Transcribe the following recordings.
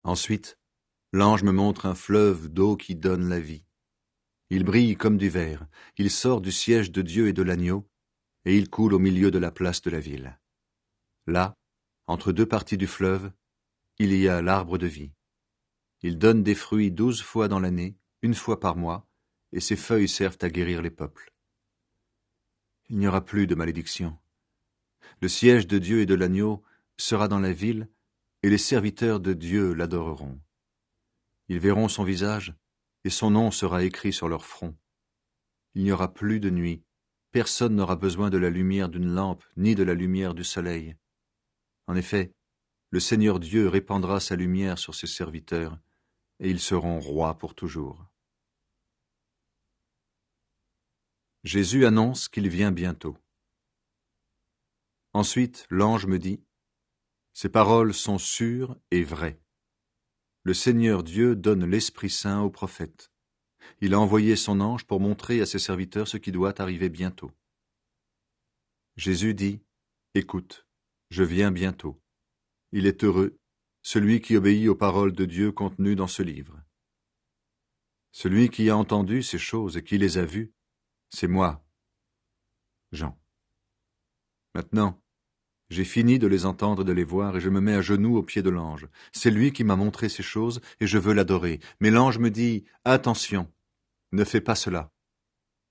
Ensuite, l'ange me montre un fleuve d'eau qui donne la vie. Il brille comme du verre, il sort du siège de Dieu et de l'agneau, et il coule au milieu de la place de la ville. Là, entre deux parties du fleuve, il y a l'arbre de vie. Il donne des fruits 12 fois dans l'année, 1 fois par mois, et ses feuilles servent à guérir les peuples. Il n'y aura plus de malédiction. Le siège de Dieu et de l'agneau sera dans la ville, et les serviteurs de Dieu l'adoreront. Ils verront son visage, et son nom sera écrit sur leur front. Il n'y aura plus de nuit, personne n'aura besoin de la lumière d'une lampe, ni de la lumière du soleil. En effet, le Seigneur Dieu répandra sa lumière sur ses serviteurs, et ils seront rois pour toujours. Jésus annonce qu'il vient bientôt. Ensuite, l'ange me dit, « Ces paroles sont sûres et vraies. Le Seigneur Dieu donne l'Esprit Saint aux prophètes. Il a envoyé son ange pour montrer à ses serviteurs ce qui doit arriver bientôt. » Jésus dit, « Écoute, je viens bientôt. Il est heureux, celui qui obéit aux paroles de Dieu contenues dans ce livre. Celui qui a entendu ces choses et qui les a vues, c'est moi, Jean. Maintenant, j'ai fini de les entendre et de les voir, et je me mets à genoux aux pieds de l'ange. C'est lui qui m'a montré ces choses, et je veux l'adorer. Mais l'ange me dit, « Attention, ne fais pas cela.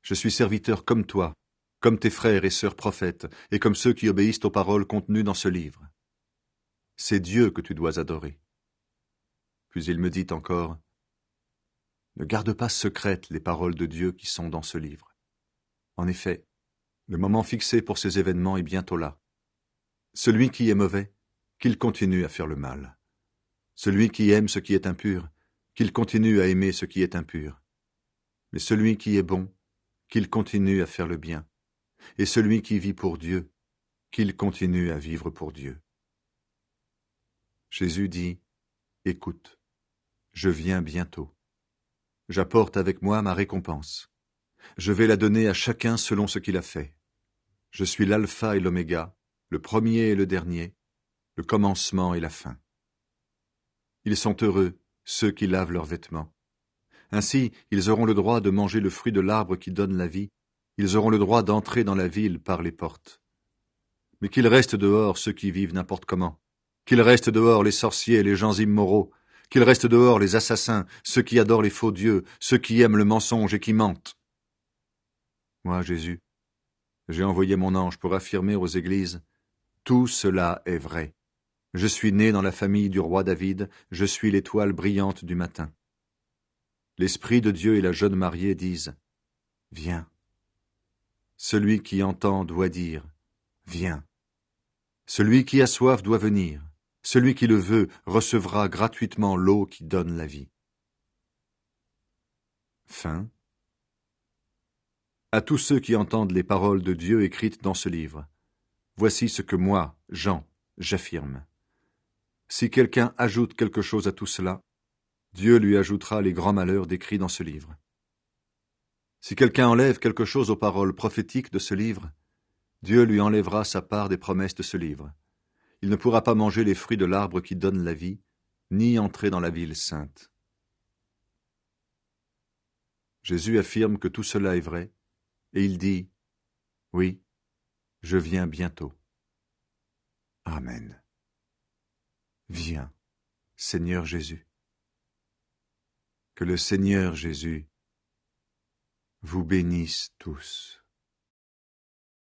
Je suis serviteur comme toi, comme tes frères et sœurs prophètes, et comme ceux qui obéissent aux paroles contenues dans ce livre. C'est Dieu que tu dois adorer. » Puis il me dit encore, « Ne garde pas secrètes les paroles de Dieu qui sont dans ce livre. En effet, le moment fixé pour ces événements est bientôt là. Celui qui est mauvais, qu'il continue à faire le mal. Celui qui aime ce qui est impur, qu'il continue à aimer ce qui est impur. Mais celui qui est bon, qu'il continue à faire le bien. Et celui qui vit pour Dieu, qu'il continue à vivre pour Dieu. » Jésus dit, « Écoute, je viens bientôt. J'apporte avec moi ma récompense. Je vais la donner à chacun selon ce qu'il a fait. Je suis l'alpha et l'oméga, le premier et le dernier, le commencement et la fin. Ils sont heureux, ceux qui lavent leurs vêtements. Ainsi, ils auront le droit de manger le fruit de l'arbre qui donne la vie, ils auront le droit d'entrer dans la ville par les portes. Mais qu'ils restent dehors ceux qui vivent n'importe comment, qu'ils restent dehors les sorciers et les gens immoraux, qu'ils restent dehors les assassins, ceux qui adorent les faux dieux, ceux qui aiment le mensonge et qui mentent. Moi, Jésus, j'ai envoyé mon ange pour affirmer aux églises, tout cela est vrai. Je suis né dans la famille du roi David, je suis l'étoile brillante du matin. L'Esprit de Dieu et la jeune mariée disent, viens. Celui qui entend doit dire, viens. Celui qui a soif doit venir. Celui qui le veut recevra gratuitement l'eau qui donne la vie. Fin. À tous ceux qui entendent les paroles de Dieu écrites dans ce livre, voici ce que moi, Jean, j'affirme. Si quelqu'un ajoute quelque chose à tout cela, Dieu lui ajoutera les grands malheurs décrits dans ce livre. Si quelqu'un enlève quelque chose aux paroles prophétiques de ce livre, Dieu lui enlèvera sa part des promesses de ce livre. Il ne pourra pas manger les fruits de l'arbre qui donne la vie, ni entrer dans la ville sainte. Jésus affirme que tout cela est vrai, et il dit, « Oui, je viens bientôt. » Amen. Viens, Seigneur Jésus. Que le Seigneur Jésus vous bénisse tous.